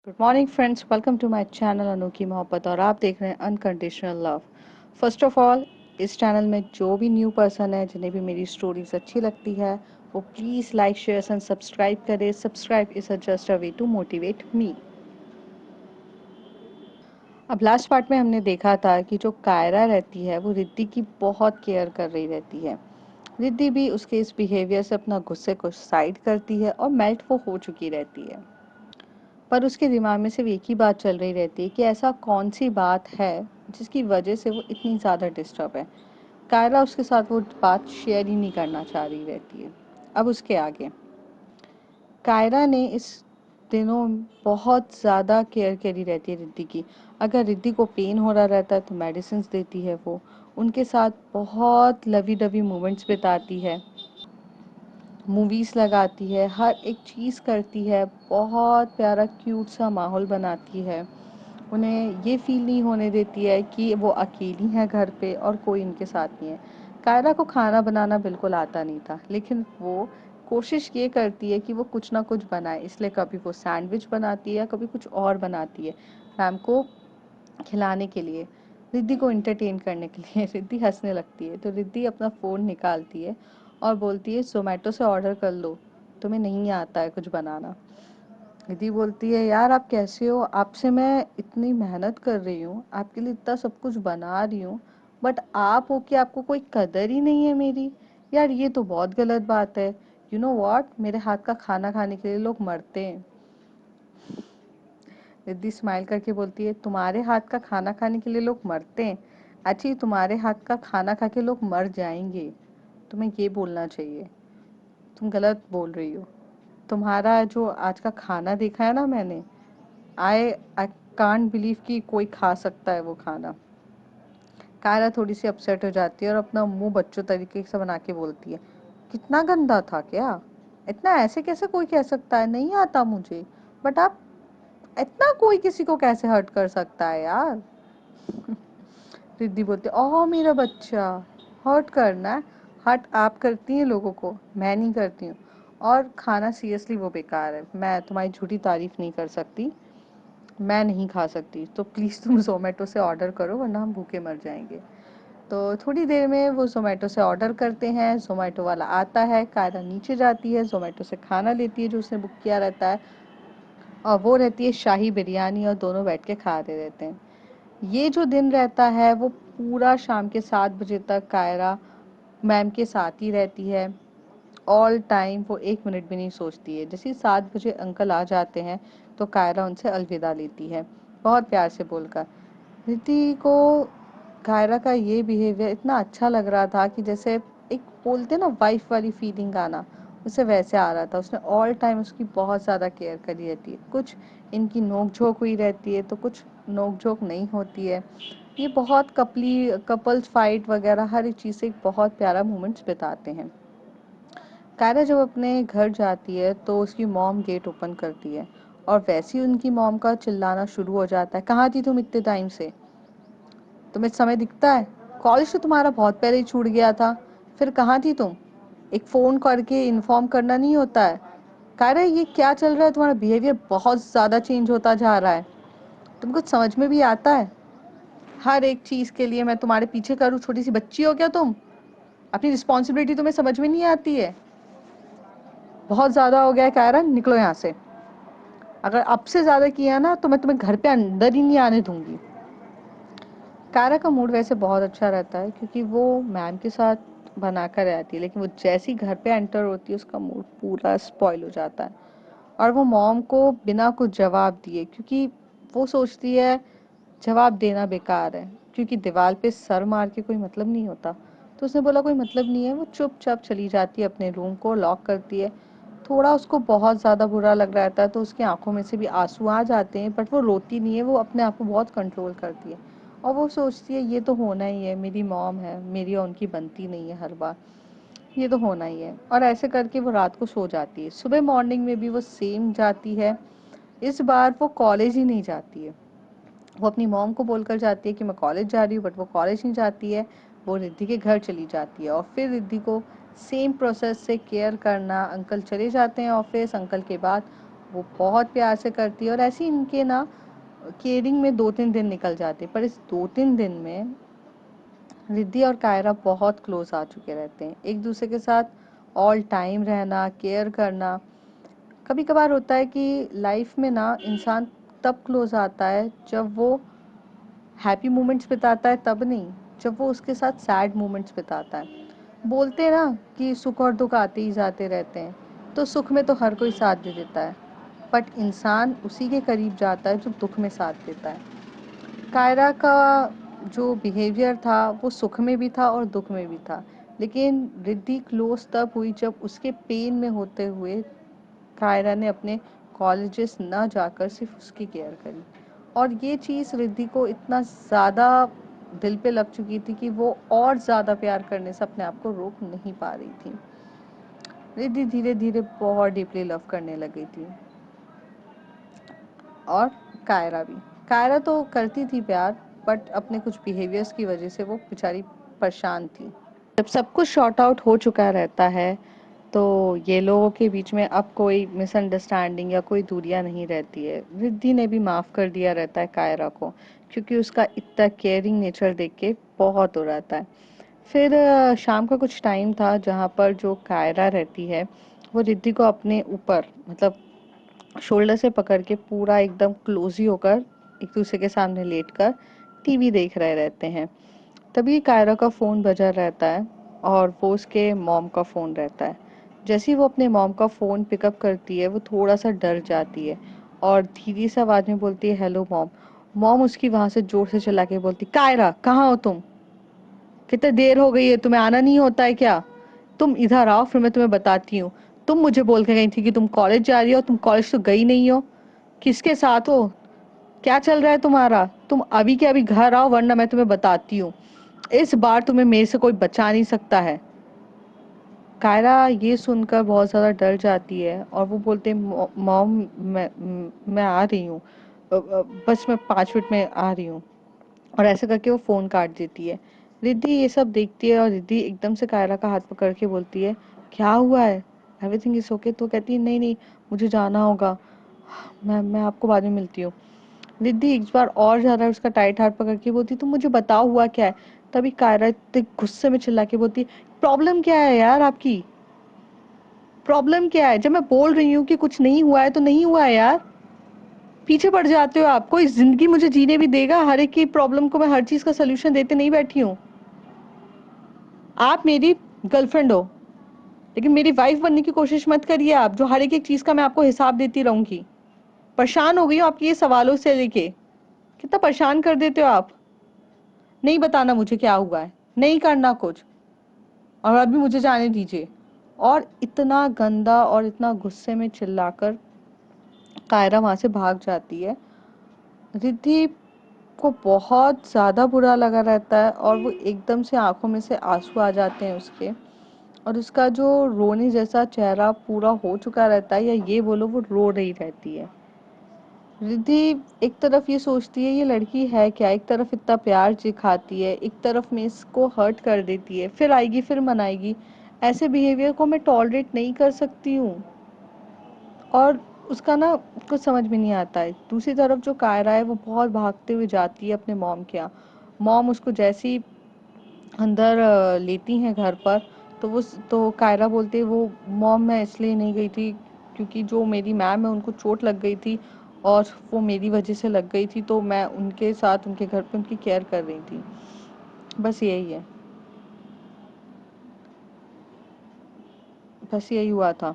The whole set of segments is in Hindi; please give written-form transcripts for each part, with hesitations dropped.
Good morning friends, welcome to my channel अनोखी मोहब्बत और आप देख रहे हैं unconditional love. First of all, इस चैनल में जो भी न्यू पर्सन है जिन्हें भी मेरी स्टोरीज अच्छी लगती है वो please like share and subscribe करें। Subscribe is just a way to motivate me. अब लास्ट पार्ट में हमने देखा था कि जो कायरा रहती है वो रिद्धि की बहुत केयर कर रही रहती है। रिद्धि भी उसके इस बिहेवियर से अपना गुस्से को साइड करती है और मेल्ट वो हो चुकी रहती है। पर उसके दिमाग में सिर्फ एक ही बात चल रही रहती है कि ऐसा कौन सी बात है जिसकी वजह से वो इतनी ज़्यादा डिस्टर्ब है। कायरा उसके साथ वो बात शेयर ही नहीं करना चाह रही रहती है। अब उसके आगे कायरा ने इस दिनों बहुत ज़्यादा केयर करी रहती है रिद्धि की। अगर रिद्धि को पेन हो रहा रहता है तो मेडिसिन देती है वो, उनके साथ बहुत लवी डवी मोमेंट्स बिताती है, मूवीज़ लगाती है, हर एक चीज़ करती है, बहुत प्यारा क्यूट सा माहौल बनाती है। उन्हें ये फ़ील नहीं होने देती है कि वो अकेली हैं घर पे और कोई उनके साथ नहीं है। कायरा को खाना बनाना बिल्कुल आता नहीं था, लेकिन वो कोशिश ये करती है कि वो कुछ ना कुछ बनाए, इसलिए कभी वो सैंडविच बनाती है, कभी कुछ और बनाती है मैम को खिलाने के लिए, रिद्धि को एंटरटेन करने के लिए। रिद्धि हंसने लगती है तो रिद्धि अपना फ़ोन निकालती है और बोलती है ज़ोमैटो से ऑर्डर कर लो, तुम्हें नहीं आता है कुछ बनाना। रिद्धि बोलती है यार आप कैसे हो, आपसे मैं इतनी मेहनत कर रही हूँ, आपके लिए इतना सब कुछ बना रही हूँ, बट आप हो कि आपको कोई कदर ही नहीं है मेरी। यार ये तो बहुत गलत बात है। यू नो वॉट, मेरे हाथ का खाना खाने के लिए लोग मरते हैं। रिद्धि स्माइल करके बोलती है तुम्हारे हाथ का खाना खाने के लिए लोग मरते हैं? अच्छी, तुम्हारे हाथ का खाना खा के लोग मर जाएंगे, तुम्हें ये बोलना चाहिए। तुम गलत बोल रही हो। तुम्हारा जो आज का खाना देखा है ना मैंने, आई आई कांट बिलीव कि कोई खा सकता है वो खाना। कायरा थोड़ी सी अपसेट हो जाती है और अपना मुंह बच्चों तरीके से बना के बोलती है कितना गंदा था क्या, इतना ऐसे कैसे कोई कह सकता है, नहीं आता मुझे, बट आप इतना कोई किसी को कैसे हर्ट कर सकता है यार। रिद्धि बोलती ओह मेरा बच्चा, हर्ट करना है? हर्ट आप करती हैं लोगों को, मैं नहीं करती हूँ। और खाना सीरियसली वो बेकार है, मैं तुम्हारी झूठी तारीफ नहीं कर सकती, मैं नहीं खा सकती, तो प्लीज़ तुम ज़ोमैटो से ऑर्डर करो वरना हम भूखे मर जाएंगे। तो थोड़ी देर में वो ज़ोमैटो से ऑर्डर करते हैं, ज़ोमैटो वाला आता है, कायरा नीचे जाती है, ज़ोमैटो से खाना लेती है जो उसने बुक किया रहता है, और वो रहती है शाही बिरयानी, और दोनों बैठ के खा रहे रहते हैं। ये जो दिन रहता है वो पूरा शाम के 7 बजे तक कायरा मैम के साथ ही रहती है। ऑल टाइम वो 1 मिनट भी नहीं सोचती है। जैसे ही 7 बजे अंकल आ जाते हैं तो कायरा उनसे अलविदा लेती है बहुत प्यार से बोलकर। रिद्धि को कायरा का ये बिहेवियर इतना अच्छा लग रहा था कि जैसे एक बोलते ना वाइफ वाली फीलिंग आना, उसे वैसे आ रहा था। उसने ऑल टाइम उसकी बहुत ज़्यादा केयर करी रहती है, कुछ इनकी नोक झोंक हुई रहती है तो कुछ नोक झोंक नहीं होती है। ये बहुत कपल्स फाइट वगैरह हर एक चीज़ से एक बहुत प्यारा मोमेंट्स बिताते हैं। कायरा जब अपने घर जाती है तो उसकी मॉम गेट ओपन करती है, और वैसे ही उनकी मॉम का चिल्लाना शुरू हो जाता है कहाँ थी तुम इतने टाइम से, तुम्हें समय दिखता है, कॉलेज तो तुम्हारा बहुत पहले ही छूट गया था, फिर कहाँ थी तुम, एक फ़ोन करके इन्फॉर्म करना नहीं होता है? कायरा ये क्या चल रहा है, तुम्हारा बिहेवियर बहुत ज़्यादा चेंज होता जा रहा है, तुम कुछ समझ में भी आता है? हर एक चीज़ के लिए मैं तुम्हारे पीछे करूँ, छोटी सी बच्ची हो क्या तुम? अपनी रिस्पॉन्सिबिलिटी तुम्हें समझ में नहीं आती है? बहुत ज़्यादा हो गया है कायरा, निकलो यहाँ से। अगर अब से ज़्यादा किया ना तो मैं तुम्हें घर पे अंदर ही नहीं आने दूंगी। कायरा का मूड वैसे बहुत अच्छा रहता है क्योंकि वो मैम के साथ बनाकर रहती है, लेकिन वो जैसी घर पे एंटर होती है उसका मूड पूरा स्पॉइल हो जाता है। और वो मॉम को बिना कुछ जवाब दिए, क्योंकि वो सोचती है जवाब देना बेकार है, क्योंकि दीवार पे सर मार के कोई मतलब नहीं होता। तो उसने बोला कोई मतलब नहीं है, वो चुपचाप चली जाती है अपने रूम को लॉक करती है। थोड़ा उसको बहुत ज़्यादा बुरा लग रहा था तो उसकी आंखों में से भी आंसू आ जाते हैं, बट वो रोती नहीं है, वो अपने आप को बहुत कंट्रोल करती है। और वो सोचती है ये तो होना ही है, मेरी मॉम है, मेरी और उनकी बनती नहीं है हर बार, ये तो होना ही है। और ऐसे करके वो रात को सो जाती है। सुबह मॉर्निंग में भी वो सेम जाती है, इस बार वो कॉलेज ही नहीं जाती है। वो अपनी मॉम को बोलकर जाती है कि मैं कॉलेज जा रही हूँ, बट वो कॉलेज नहीं जाती है, वो रिद्धि के घर चली जाती है। और फिर रिद्धि को सेम प्रोसेस से केयर करना, अंकल चले जाते हैं ऑफिस, अंकल के बाद वो बहुत प्यार से करती है, और ऐसे ही इनके ना केयरिंग में 2-3 दिन निकल जाते हैं, पर इस 2-3 दिन में रिद्धि और कायरा बहुत क्लोज आ चुके रहते हैं एक दूसरे के साथ। ऑल टाइम रहना, केयर करना। कभी कभार होता है कि लाइफ में ना इंसान तब क्लोज आता है जब वो हैप्पी मोमेंट्स बिताता है, तब नहीं, जब वो उसके साथ सैड मोमेंट्स बिताता है। बोलते हैं ना कि सुख और दुख आते ही जाते रहते हैं, तो सुख में तो हर कोई साथ दे देता है, बट इंसान उसी के करीब जाता है जो दुख में साथ देता है। कायरा का जो बिहेवियर था वो सुख में भी था और दुख में भी था, लेकिन रिद्धि क्लोज तब हुई जब उसके पेन में होते हुए कायरा ने अपने कॉलेजेस ना जाकर सिर्फ उसकी केयर करी। और ये चीज़ रिद्धि को इतना ज़्यादा दिल पे लग चुकी थी कि वो और ज़्यादा प्यार करने से अपने आप को रोक नहीं पा रही थी। रिद्धि धीरे धीरे बहुत डीपली लव करने लगी थी, और कायरा भी। कायरा तो करती थी प्यार, बट अपने कुछ बिहेवियर्स की वजह से वो बेचारी परेशान थी। जब सब कुछ शॉर्ट आउट हो चुका रहता है, तो ये लोगों के बीच में अब कोई मिसअंडरस्टैंडिंग या कोई दूरियां नहीं रहती है। रिद्धि ने भी माफ़ कर दिया रहता है कायरा को, क्योंकि उसका इतना केयरिंग नेचर देख के बहुत हो रहता है। फिर शाम का कुछ टाइम था जहाँ पर जो कायरा रहती है वो रिद्धि को अपने ऊपर, मतलब शोल्डर से पकड़ के पूरा एकदम क्लोज ही होकर एक दूसरे के सामने लेटकर टीवी देख रहे रहते हैं। तभी कायरा का फ़ोन बजा रहता है, और वो उसके मॉम का फ़ोन रहता है। जैसे ही वो अपने मॉम का फ़ोन पिकअप करती है, वो थोड़ा सा डर जाती है और धीरे से आवाज़ में बोलती है, हेलो मॉम। मॉम उसकी वहाँ से ज़ोर से चिल्ला के बोलती, कायरा कहाँ हो तुम? कितनी देर हो गई है, तुम्हें आना नहीं होता है क्या? तुम इधर आओ, फिर मैं तुम्हें बताती हूँ। तुम मुझे बोल के गई थी कि तुम कॉलेज जा रही हो, तुम कॉलेज तो गई नहीं हो। किसके साथ हो? क्या चल रहा है तुम्हारा? तुम अभी के अभी घर आओ, वरना मैं तुम्हें बताती हूँ। इस बार तुम्हें मेरे से कोई बचा नहीं सकता है। कायरा ये सुनकर बहुत ज़्यादा डर जाती है, और वो बोलते, मॉम मैं आ रही हूँ, बस मैं 5 मिनट में आ रही हूँ। और ऐसे करके वो फ़ोन काट देती है। रिद्धि ये सब देखती है, और रिद्धि एकदम से कायरा का हाथ पकड़ के बोलती है, क्या हुआ है? Everything is okay? तो कहती है, नहीं नहीं, मुझे जाना होगा, मैं आपको बाद में मिलती हूँ। रिद्धि एक बार और ज़्यादा उसका टाइट हाथ पकड़ के बोलती, तुम मुझे बताओ हुआ क्या है? तभी कायरा इतने गुस्से में चिल्ला के बोलती, प्रॉब्लम क्या है यार आपकी? प्रॉब्लम क्या है? जब मैं बोल रही हूँ कि कुछ नहीं हुआ है तो नहीं हुआ है यार। पीछे पड़ जाते हो आप। कोई जिंदगी मुझे जीने भी देगा? हर एक की प्रॉब्लम को मैं हर चीज का सोल्यूशन देते नहीं बैठी हूँ। आप मेरी गर्लफ्रेंड हो, लेकिन मेरी वाइफ बनने की कोशिश मत करिए आप, जो हर एक एक चीज का मैं आपको हिसाब देती रहूंगी। परेशान हो गई हूँ आपके ये सवालों से लेके। कितना परेशान कर देते हो आप। नहीं बताना मुझे क्या हुआ है, नहीं करना कुछ, और अभी मुझे जाने दीजिए। और इतना गंदा और इतना गुस्से में चिल्लाकर कायरा वहां से भाग जाती है। रिद्धि को बहुत ज़्यादा बुरा लगा रहता है, और वो एकदम से आंखों में से आंसू आ जाते हैं उसके, और उसका जो रोने जैसा चेहरा पूरा हो चुका रहता है, या ये बोलो वो रो रही रहती है। रिद्धि एक तरफ ये सोचती है ये लड़की है क्या, एक तरफ इतना प्यार दिखाती है, एक तरफ में इसको हर्ट कर देती है, फिर आएगी फिर मनाएगी। ऐसे बिहेवियर को मैं टॉलरेट नहीं कर सकती हूँ। और उसका ना कुछ समझ में नहीं आता है। दूसरी तरफ जो कायरा है वो बहुत भागते हुए जाती है अपने मॉम के यहाँ। मॉम उसको जैसे ही अंदर लेती हैं घर पर, तो तो कायरा बोलती है, वो मॉम मैं इसलिए नहीं गई थी क्योंकि जो मेरी मैम है उनको चोट लग गई थी, और वो मेरी वजह से लग गई थी, तो मैं उनके साथ उनके घर पे उनकी केयर कर रही थी। बस यही है, बस यही हुआ था।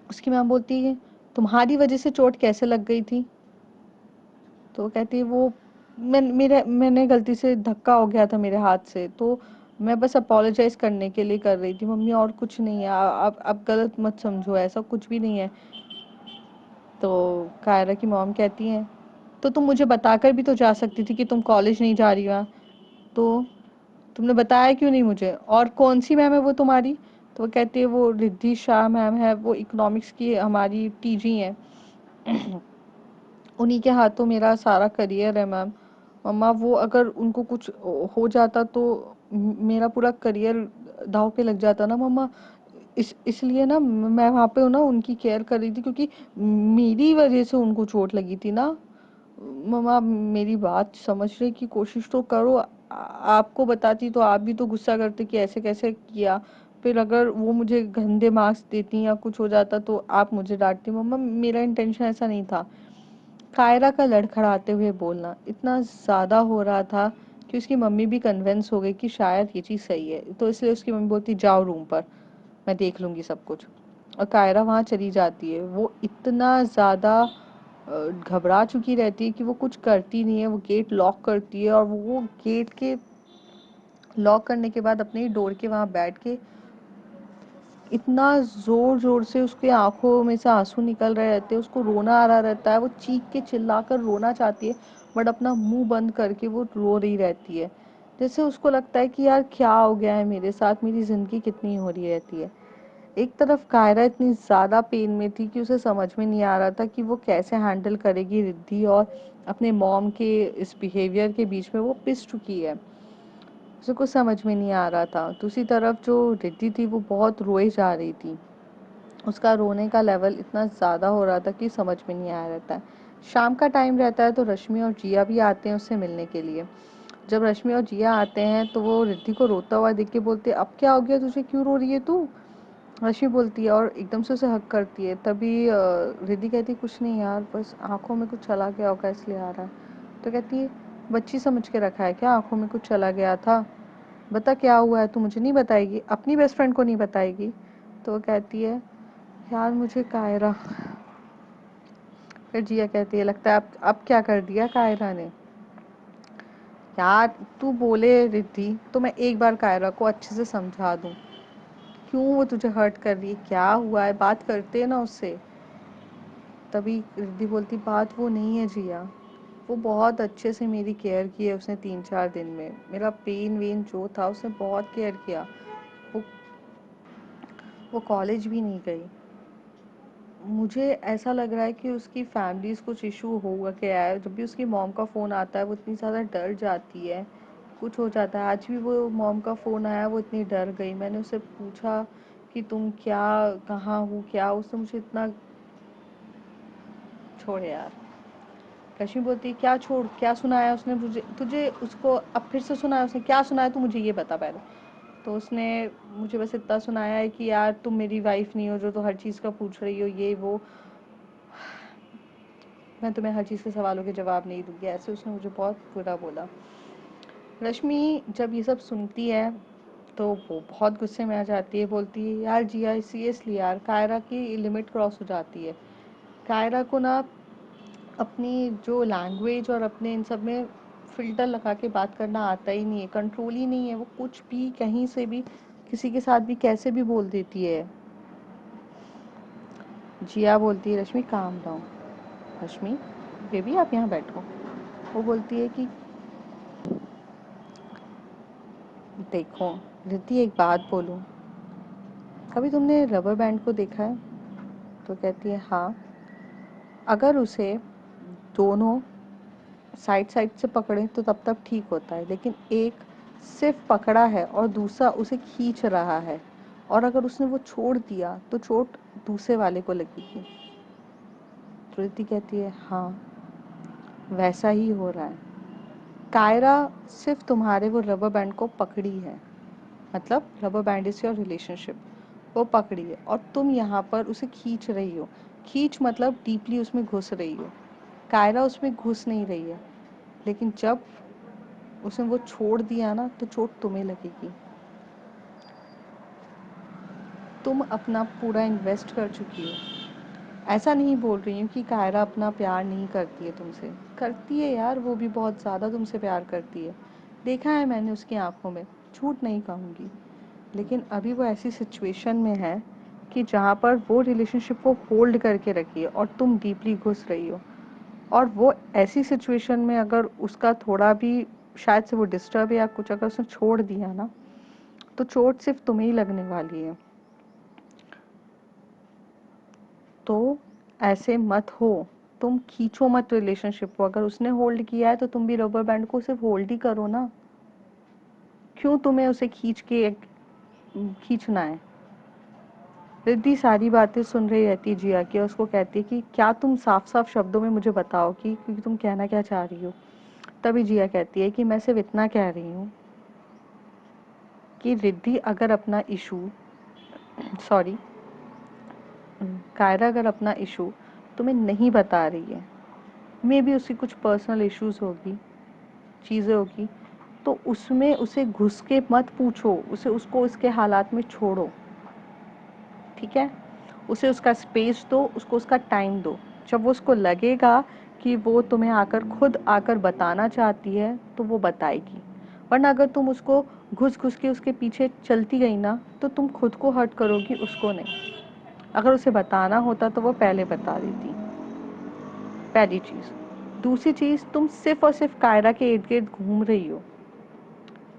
उसकी मैम बोलती है, तुम्हारी वजह से चोट कैसे लग गई थी? तो वो कहती है, वो मैंने गलती से धक्का हो गया था मेरे हाथ से, तो मैं बस अपोलोजाइज करने के लिए कर रही थी मम्मी, और कुछ नहीं है। आप गलत मत समझो, ऐसा कुछ भी नहीं है। तो कायरा की मॉम कहती है, तो तुम मुझे बताकर भी तो जा सकती थी कि तुम कॉलेज नहीं जा रही हो, तो तुमने बताया क्यों नहीं मुझे? और कौन सी मैम है वो तुम्हारी? तो वो कहती है, वो रिद्धि शाह मैम है, वो इकोनॉमिक्स की हमारी टीजी है। उन्हीं के हाथों मेरा सारा करियर है मैम। मम्मा वो अगर उनको कुछ हो जाता तो मेरा पूरा करियर दांव पे लग जाता ना मम्मा। इसलिए ना मैं वहाँ पे ना उनकी केयर कर रही थी, क्योंकि मेरी वजह से उनको चोट लगी थी ना। मम्मा, मेरी बात समझने की कोशिश तो करो। आपको बताती तो आप भी तो गुस्सा करते कि ऐसे कैसे किया। फिर अगर वो मुझे गंदे मार्क्स देती या कुछ हो जाता तो आप मुझे डांटती। मम्मा, मेरा इंटेंशन ऐसा नहीं था। कायरा का लड़खड़ाते हुए बोलना इतना ज़्यादा हो रहा था कि उसकी मम्मी भी कन्विंस हो गई कि शायद ये चीज़ सही है, तो इसलिए उसकी मम्मी बोलती जाओ रूम पर, मैं देख लूँगी सब कुछ। और कायरा वहाँ चली जाती है। वो इतना ज़्यादा घबरा चुकी रहती है कि वो कुछ करती नहीं है। वो गेट लॉक करती है और वो गेट के लॉक करने के बाद अपने डोर के वहाँ बैठ के इतना जोर जोर से उसके आंखों में से आंसू निकल रहे रहते हैं, उसको रोना आ रहा रहता है। वो चीख के चिल्लाकर रोना चाहती है, बट अपना मुंह बंद करके वो रो रही रहती है। जैसे उसको लगता है कि यार क्या हो गया है मेरे साथ, मेरी जिंदगी कितनी हो रही रहती है। एक तरफ कायरा इतनी ज़्यादा पेन में थी कि उसे समझ में नहीं आ रहा था कि वो कैसे हैंडल करेगी रिद्धि और अपने मॉम के इस बिहेवियर के बीच में। वो पिस चुकी है, उसे कुछ समझ में नहीं आ रहा था। दूसरी तरफ जो रिद्धि थी वो बहुत रोए जा रही थी। उसका रोने का लेवल इतना ज़्यादा हो रहा था कि समझ में नहीं आ रहा था। शाम का टाइम रहता है तो रश्मि और जिया भी आते हैं उससे मिलने के लिए। जब रश्मि और जिया आते हैं तो वो रिद्धि को रोता हुआ देख के बोलते, अब क्या हो गया तुझे, क्यों रो रही है तू? रश्मि बोलती है और एकदम से उसे हक करती है। तभी रिद्धि कहती है, कुछ नहीं यार, बस आंखों में कुछ चला गया होगा इसलिए आ रहा है। तो कहती है, बच्ची समझ के रखा है क्या, आंखों में कुछ चला गया था? बता क्या हुआ है, तू मुझे नहीं बताएगी, अपनी बेस्ट फ्रेंड को नहीं बताएगी? तो वो कहती है, यार मुझे कायरा। फिर जिया कहती है, लगता है अब क्या कर दिया कायरा ने? यार तू बोले रिद्धि तो मैं एक बार कायरा को अच्छे से समझा दूं, क्यों वो तुझे हर्ट कर रही है, क्या हुआ है, बात करते हैं ना उससे। तभी रिद्धि बोलती, बात वो नहीं है जिया, वो बहुत अच्छे से मेरी केयर की है उसने 3-4 दिन में। मेरा पेन वेन जो था उसने बहुत केयर किया। वो वो कॉलेज भी नहीं गई। मुझे ऐसा लग रहा है कि उसकी फैमिलीज कुछ इशू होगा क्या है। जब भी उसकी मॉम का फ़ोन आता है वो इतनी ज़्यादा डर जाती है, कुछ हो जाता है। आज भी वो मॉम का फ़ोन आया, वो इतनी डर गई। मैंने उससे पूछा कि तुम क्या, कहाँ हो क्या, उसने मुझे इतना। छोड़ यार। रश्मि बोलती है, क्या छोड़, क्या सुनाया उसने मुझे तुझे? उसको अब फिर से सुनाया उसने? क्या सुनाया तू मुझे ये बता पहले। तो उसने मुझे बस इतना सुनाया है कि यार तुम मेरी वाइफ नहीं हो जो तो हर चीज़ का पूछ रही हो, ये वो, मैं तुम्हें हर चीज़ के सवालों के जवाब नहीं दूंगी, ऐसे उसने मुझे बहुत बुरा बोला। रश्मि जब ये सब सुनती है तो वो बहुत गुस्से में आ जाती है। बोलती है, यार जिया सीरियसली यार, कायरा की लिमिट क्रॉस हो जाती है। कायरा को ना अपनी जो लैंग्वेज और अपने इन सब में फ़िल्टर लगा के बात करना आता ही नहीं है, कंट्रोल ही नहीं है। वो कुछ भी कहीं से भी किसी के साथ भी कैसे भी बोल देती है। जिया बोलती है, रश्मि काम डाउन। रश्मि बेबी आप यहाँ बैठो। वो बोलती है कि देखो रिद्धि, एक बात बोलूँ, कभी तुमने रबर बैंड को देखा है? तो कहती है, हाँ। अगर उसे दोनों साइड साइड से पकड़े तो तब तक ठीक होता है, लेकिन एक सिर्फ पकड़ा है और दूसरा उसे खींच रहा है, और अगर उसने वो छोड़ दिया तो चोट दूसरे वाले को लगेगी। तो रिद्धि कहती है, हाँ वैसा ही हो रहा है। कायरा सिर्फ तुम्हारे वो रबर बैंड को पकड़ी है, मतलब rubber band is your relationship, वो पकड़ी है और तुम यहाँ पर उसे खींच रही हो। खींच मतलब डीपली उसमें घुस रही हो। कायरा उसमें घुस नहीं रही है, लेकिन जब उसने वो छोड़ दिया ना तो चोट तुम्हें लगेगी। तुम अपना पूरा इन्वेस्ट कर चुकी हो। ऐसा नहीं बोल रही हूँ कि कायरा अपना प्यार नहीं करती है तुमसे, करती है यार, वो भी बहुत ज़्यादा तुमसे प्यार करती है। देखा है मैंने उसकी आंखों में, झूठ नहीं कहूँगी। लेकिन अभी वो ऐसी सिचुएशन में है कि जहाँ पर वो रिलेशनशिप को होल्ड करके रखी है और तुम डीपली घुस रही हो। और वो ऐसी सिचुएशन में अगर उसका थोड़ा भी शायद से वो डिस्टर्ब या कुछ अगर उसने छोड़ दिया ना तो चोट सिर्फ तुम्हें ही लगने वाली है। तो ऐसे मत हो, तुम खींचो मत रिलेशनशिप को। अगर उसने होल्ड किया है तो तुम भी रबर बैंड को सिर्फ होल्ड ही करो ना। क्यों तुम्हें उसे खींच के खींचना है? रिद्धि सारी बातें सुन रही रहती है जिया की और उसको कहती है कि क्या तुम साफ साफ शब्दों में मुझे बताओ कि तुम कहना क्या चाह रही हो। तभी जिया कहती है कि मैं सिर्फ इतना कह रही हूँ कि रिद्धि अगर अपना इशू सॉरी कायरा अगर अपना इशू तुम्हें नहीं बता रही है, मे बी उसकी कुछ पर्सनल इश्यूज होगी, चीज़ें होगी, तो उसमें उसे घुस के मत पूछो, उसे उसको उसके हालात में छोड़ो, ठीक है। उसे उसका स्पेस दो, उसको उसका टाइम दो। जब वो उसको लगेगा कि वो तुम्हें आकर खुद आकर बताना चाहती है तो वो बताएगी। वरना अगर तुम उसको घुस घुस के उसके पीछे चलती गई ना तो तुम खुद को हर्ट करोगी, उसको नहीं। अगर उसे बताना होता तो वो पहले बता देती, पहली चीज़। दूसरी चीज़, तुम सिर्फ और सिर्फ कायरा के इर्द गिर्द घूम रही हो।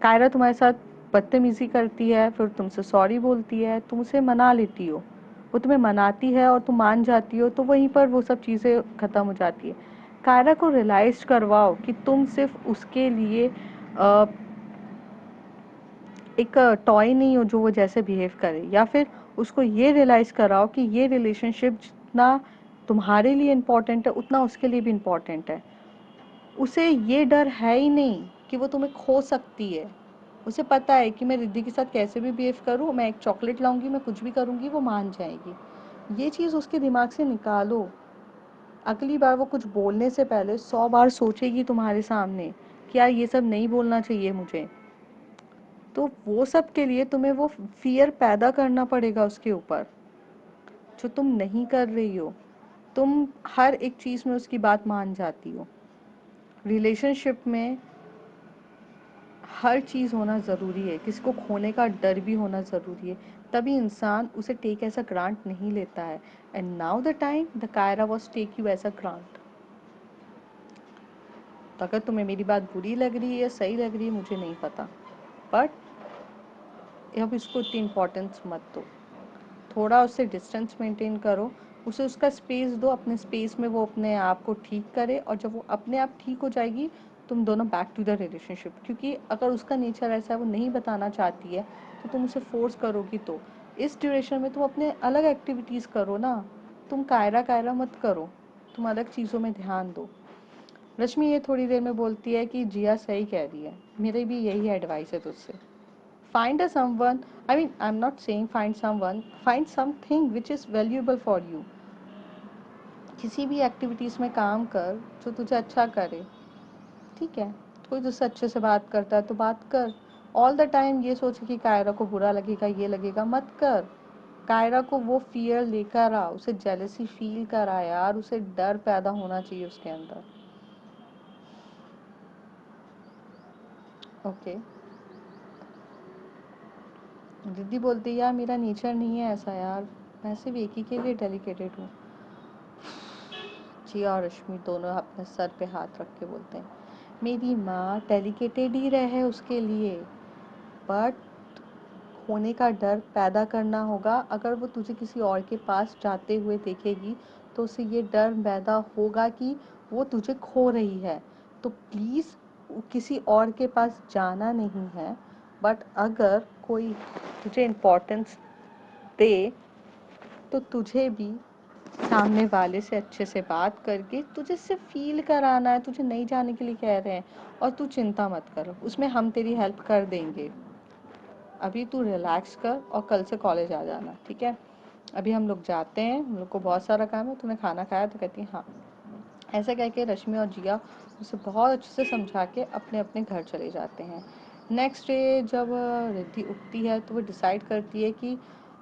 कायरा तुम्हारे साथ बदतमीजी करती है, फिर तुमसे सॉरी बोलती है, तुम उसे मना लेती हो, वो तुम्हें मनाती है और तुम मान जाती हो, तो वहीं पर वो सब चीज़ें ख़त्म हो जाती है। कायरा को रियलाइज़ करवाओ कि तुम सिर्फ उसके लिए एक टॉय नहीं हो जो वो जैसे बिहेव करे, या फिर उसको ये रियलाइज़ कराओ कि ये रिलेशनशिप जितना तुम्हारे लिए इम्पोर्टेंट है उतना उसके लिए भी इम्पोर्टेंट है। उसे ये डर है ही नहीं कि वो तुम्हें खो सकती है। उसे पता है कि मैं रिद्धि के साथ कैसे भी बिहेव करूँ, मैं एक चॉकलेट लाऊंगी, मैं कुछ भी करूँगी, वो मान जाएगी। ये चीज़ उसके दिमाग से निकालो। अगली बार वो कुछ बोलने से पहले 100 बार सोचेगी तुम्हारे सामने कि यार ये सब नहीं बोलना चाहिए मुझे। तो वो सब के लिए तुम्हें वो फियर पैदा करना पड़ेगा उसके ऊपर, जो तुम नहीं कर रही हो। तुम हर एक चीज़ में उसकी बात मान जाती हो। रिलेशनशिप में हर चीज़ होना ज़रूरी है, किसी को खोने का डर भी होना ज़रूरी है, तभी इंसान उसे टेक एज अ ग्रांट नहीं लेता है। And now the time the Kaira was take you as a grant. तो अगर तुम्हें मेरी बात बुरी लग रही है या सही लग रही है मुझे नहीं पता, बट अब इसको इतनी इम्पोर्टेंस मत दो। थोड़ा उससे डिस्टेंस मेंटेन करो, उसे उसका स्पेस दो, अपने स्पेस में वो अपने आप को ठीक करे, और जब वो अपने आप ठीक हो जाएगी तुम दोनों बैक टू द रिलेशनशिप। क्योंकि अगर उसका नेचर ऐसा है, वो नहीं बताना चाहती है, तो तुम उसे फोर्स करोगी तो इस ड्यूरेशन में तुम अपने अलग एक्टिविटीज़ करो ना। तुम कायरा कायरा मत करो, तुम अलग चीज़ों में ध्यान दो। रश्मि ये थोड़ी देर में बोलती है कि जिया सही कह रही है, मेरे भी यही एडवाइस है तुझसे। Find a someone, I mean, I'm not saying find someone, find something which is valuable for you. किसी भी एक्टिविटीज़ में काम कर जो तुझे अच्छा करे, ठीक है। कोई तुझसे अच्छे से बात करता है तो बात कर। ऑल द टाइम ये सोच कि कायरा को बुरा लगेगा, ये लगेगा, मत कर। कायरा को वो फियर लेकर आ, उसे जेलसी फील करा यार, उसे डर पैदा होना चाहिए उसके अंदर। ओके। दीदी बोलती है यार मेरा नेचर नहीं है ऐसा यार, मैं सिर्फ एक ही के लिए डेलिकेटेड हूँ। जिया और रश्मि दोनों अपने सर पे हाथ रख के बोलते हैं मेरी माँ डेलिकेटेड ही रहे उसके लिए, बट खोने का डर पैदा करना होगा। अगर वो तुझे किसी और के पास जाते हुए देखेगी तो उसे ये डर पैदा होगा कि वो तुझे खो रही है। तो प्लीज़ किसी और के पास जाना नहीं है, बट अगर कोई तुझे इम्पोर्टेंस दे तो तुझे भी सामने वाले से अच्छे से बात करके तुझे सिर्फ फील कराना है, तुझे नहीं जाने के लिए कह रहे हैं। और तू चिंता मत कर, उसमें हम तेरी हेल्प कर देंगे। अभी तू रिलैक्स कर और कल से कॉलेज आ जाना, ठीक है। अभी हम लोग जाते हैं, हम लोग को बहुत सारा काम है, तूने खाना खाया? तो कहती है हाँ। ऐसा कह के रश्मि और जिया उसे बहुत अच्छे से समझा के अपने अपने घर चले जाते हैं। नेक्स्ट डे जब रिद्धि उठती है तो वो डिसाइड करती है कि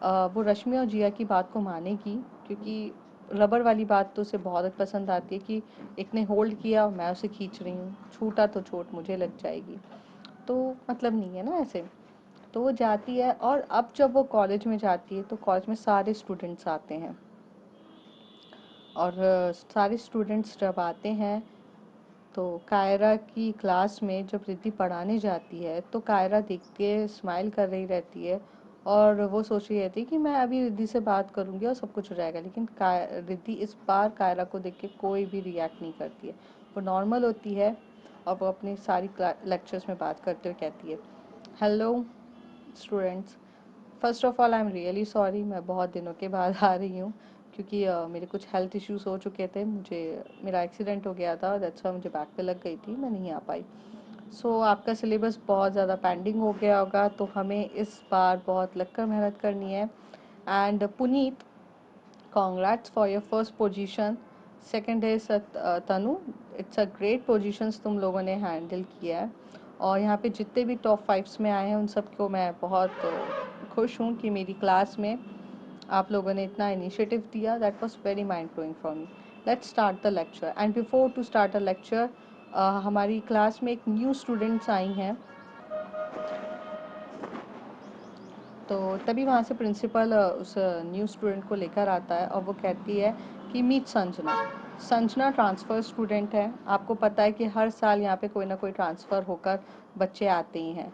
वो रश्मि और जिया की बात को मानेगी, क्योंकि रबर वाली बात तो उसे बहुत पसंद आती है कि एक ने होल्ड किया और मैं उसे खींच रही हूँ, छूटा तो चोट मुझे लग जाएगी, तो मतलब नहीं है ना ऐसे। तो वो जाती है, और अब जब वो कॉलेज में जाती है तो कॉलेज में सारे स्टूडेंट्स आते हैं, और सारे स्टूडेंट्स जब आते हैं तो कायरा की क्लास में जब रिद्धि पढ़ाने जाती है तो कायरा देख के स्माइल कर रही रहती है, और वो सोच रही रहती है कि मैं अभी रिद्धि से बात करूंगी और सब कुछ हो जाएगा। लेकिन रिद्धि इस बार कायरा को देख के कोई भी रिएक्ट नहीं करती है, वो नॉर्मल होती है। और वो अपनी सारी लेक्चर्स में बात करते हुए कहती है hello students, first of all I am really sorry, मैं बहुत दिनों के बाद आ रही हूँ क्योंकि मेरे कुछ हेल्थ इश्यूज हो चुके थे। मुझे मेरा एक्सीडेंट हो गया था, दैट्स व्हाई मुझे बैक पे लग गई थी, मैं नहीं आ पाई। सो आपका सिलेबस बहुत ज़्यादा पेंडिंग हो गया होगा, तो हमें इस बार बहुत लगकर मेहनत करनी है। And Puneet, congrats for your first position. Second है तनु, इट्स अ ग्रेट पोजीशंस तुम लोगों ने हैंडल किया है। और यहाँ पे जितने भी टॉप फाइव्स में आए हैं उन सबको मैं बहुत खुश हूँ कि मेरी क्लास में आप लोगों ने इतना इनिशिएटिव दिया। That was very mind blowing for me. Let's start the lecture and before to start a lecture, हमारी क्लास में एक न्यू स्टूडेंट्स आई हैं, तो तभी वहाँ से प्रिंसिपल उस न्यू स्टूडेंट को लेकर आता है और वो कहती है कि meet Sanjana. Sanjana transfer student है, आपको पता है कि हर साल यहाँ पे कोई ना कोई ट्रांसफ़र होकर बच्चे आते ही हैं।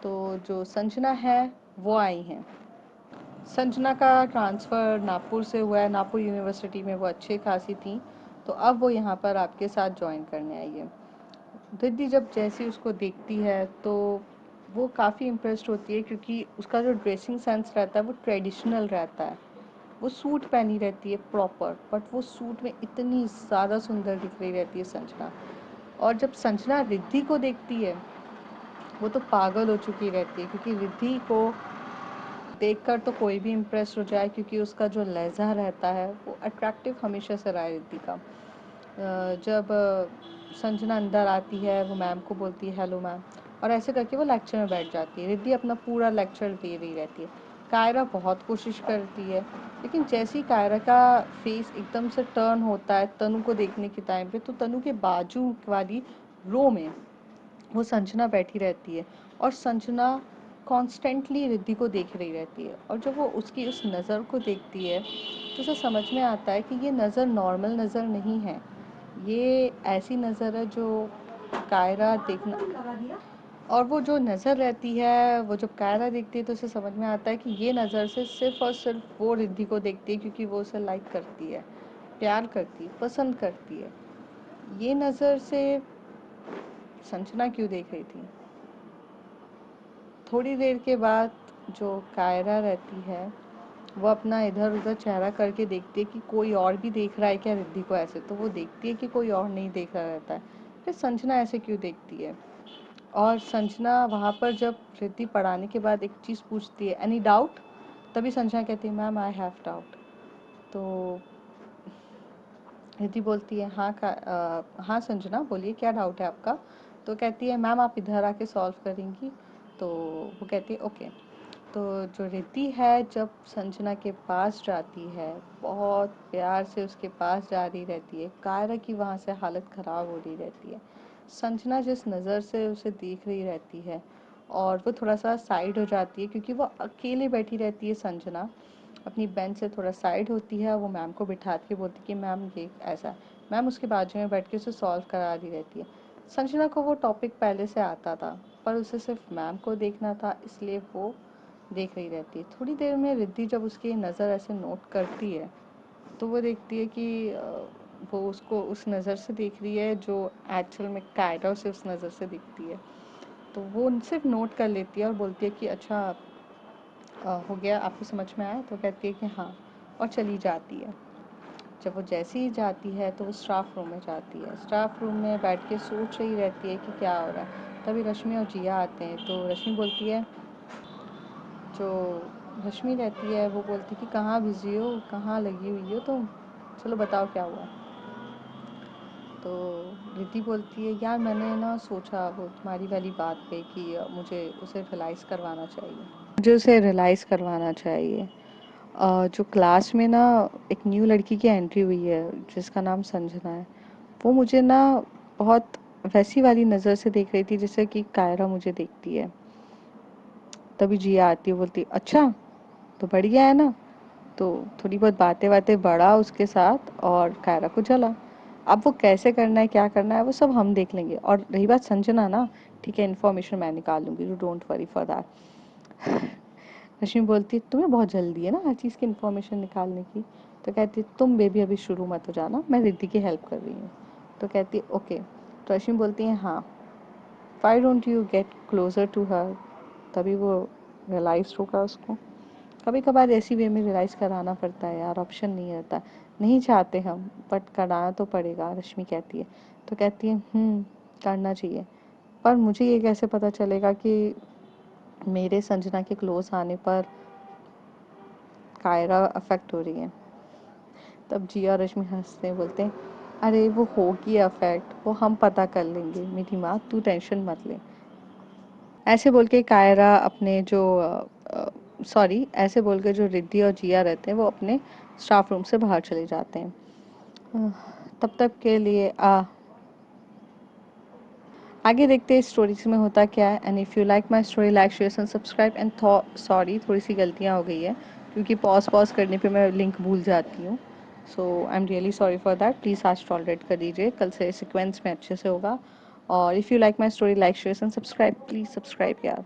तो जो संजना है वो आई हैं। संजना का ट्रांसफ़र नागपुर से हुआ है, नागपुर यूनिवर्सिटी में वो अच्छी खासी थी, तो अब वो यहाँ पर आपके साथ ज्वाइन करने आई है। रिद्धि जब जैसी उसको देखती है तो वो काफ़ी इम्प्रेस्ड होती है क्योंकि उसका जो ड्रेसिंग सेंस रहता है वो ट्रेडिशनल रहता है। वो सूट पहनी रहती है प्रॉपर, बट वो सूट में इतनी ज़्यादा सुंदर दिख रही रहती है संजना। और जब संजना रिद्धि को देखती है वो तो पागल हो चुकी रहती है, क्योंकि रिद्धि को देखकर तो कोई भी इम्प्रेस हो जाए, क्योंकि उसका जो लहजा रहता है वो अट्रैक्टिव हमेशा से रहा है रिद्धि का। जब संजना अंदर आती है वो मैम को बोलती है हेलो मैम, और ऐसे करके वो लेक्चर में बैठ जाती है। रिद्धि अपना पूरा लेक्चर दे रही रहती है। कायरा बहुत कोशिश करती है, लेकिन जैसे ही कायरा का फेस एकदम से टर्न होता है तनु को देखने के टाइम पे, तो तनु के बाजू वाली रो में वो संजना बैठी रहती है और संजना कॉन्स्टेंटली रिद्धि को देख रही रहती है। और जब वो उसकी उस नज़र को देखती है तो उसे समझ में आता है कि ये नज़र नॉर्मल नज़र नहीं है, ये ऐसी नज़र है जो कायरा देखना। और वो जो नज़र रहती है वो जब कायरा देखती है तो उसे समझ में आता है कि ये नज़र से सिर्फ और सिर्फ वो रिद्धि को देखती है, क्योंकि वो उसे लाइक करती है, प्यार करती है, पसंद करती है। ये नज़र से संजना क्यों देख रही थी? थोड़ी देर के बाद जो कायरा रहती है वो अपना इधर उधर चेहरा करके देखती है कि कोई और भी देख रहा है क्या रिद्धि को ऐसे, तो वो देखती है कि कोई और नहीं देख रहा रहता है। फिर संजना ऐसे क्यों देखती है? और संजना वहाँ पर जब रिद्धि पढ़ाने के बाद एक चीज़ पूछती है, एनी डाउट? तभी संजना कहती है मैम आई हैव डाउट। तो रिद्धि बोलती है हाँ हाँ संजना बोलिए क्या डाउट है आपका? तो कहती है मैम आप इधर आके सॉल्व करेंगी? तो वो कहती है ओके। तो जो रिद्धि है जब संजना के पास जाती है, बहुत प्यार से उसके पास जा रही रहती है, कायरा की वहाँ से हालत ख़राब हो रही रहती है। संजना जिस नज़र से उसे देख रही रहती है और वो थोड़ा सा साइड हो जाती है, क्योंकि वो अकेले बैठी रहती है। संजना अपनी बेंच से थोड़ा साइड होती है, वो मैम को बिठा के बोलती है कि मैम ये ऐसा। मैम उसके बाजू में बैठ के उसे सॉल्व करा रही रहती है। संजना को वो टॉपिक पहले से आता था, पर उसे सिर्फ मैम को देखना था, इसलिए वो देख रही रहती है। थोड़ी देर में रिद्धि जब उसकी नज़र ऐसे नोट करती है तो वो देखती है कि वो उसको उस नज़र से देख रही है जो एक्चुअल में कायरा उसे उस नज़र से दिखती है। तो वो सिर्फ नोट कर लेती है और बोलती है कि अच्छा हो गया, आपको समझ में आया? तो कहती है कि हाँ, और चली जाती है। जब वो जैसे ही जाती है तो वो स्टाफ रूम में जाती है। स्टाफ रूम में बैठ के सोच रही रहती है कि क्या हो रहा है। तभी रश्मि और जिया आते हैं, तो रश्मि बोलती है, जो रश्मि रहती है वो बोलती है कि कहाँ बिजी हो, कहाँ लगी हुई हो तुम, चलो बताओ क्या हुआ। तो रिद्धि बोलती है यार मैंने ना सोचा वो तुम्हारी वाली बात पे कि मुझे उसे रियलाइज़ करवाना चाहिए, मुझे उसे रियलाइज़ करवाना चाहिए। जो क्लास में ना एक न्यू लड़की की एंट्री हुई है जिसका नाम संजना है, वो मुझे ना बहुत वैसी वाली नज़र से देख रही थी जैसे कि कायरा मुझे देखती है। तभी जिया आती है, बोलती अच्छा तो बढ़िया है ना। तो थोड़ी बहुत बातें बातें बढ़ा उसके साथ और कायरा को जला। अब वो कैसे करना है क्या करना है वो सब हम देख लेंगे। और रही बात संजना ना, ठीक है इन्फॉर्मेशन मैं निकाल लूँगी, you don't worry for that. Rashmi बोलती है तुम्हें बहुत जल्दी है ना हर चीज़ की इन्फॉर्मेशन निकालने की। तो कहती है तुम बेबी अभी शुरू मत हो जाना, मैं रिद्धि की हेल्प कर रही हूँ। तो कहती है ओके। तो रश्मि बोलती है हाँ, why don't you get closer to her, तभी वो रियलाइज होगा उसको। कभी कभार ऐसी वे में रियलाइज़ कराना पड़ता है यार, ऑप्शन नहीं रहता। नहीं चाहते हम, बट कराना तो पड़ेगा, रश्मि कहती है। तो कहती है करना चाहिए। पर मुझे ये कैसे पता चलेगा कि मेरे संजना के क्लोज आने पर कायरा अफेक्ट हो रही है। तब जिया और रश्मि हंसते हैं, बोलते हैं अरे वो होगी अफेक्ट, वो हम पता कर लेंगे, मेरी माँ तू टेंशन मत ले। ऐसे बोल के कायरा अपने जो सॉरी ऐसे बोल के जो रिद्धि और जिया रहते हैं वो अपने स्टाफ रूम से बाहर चले जाते हैं। अ, तब तक के लिए आगे देखते हैं स्टोरीज में होता क्या है। And if you like my story, like share and subscribe. And sorry थोड़ी सी गलतियाँ हो गई है, क्योंकि पॉज पॉज करने पे मैं लिंक भूल जाती हूँ। So I am really sorry for that, please आज टॉलरेट कर दीजिए, कल से सिक्वेंस में अच्छे से होगा। और if you like my story, like share and subscribe, please subscribe यार।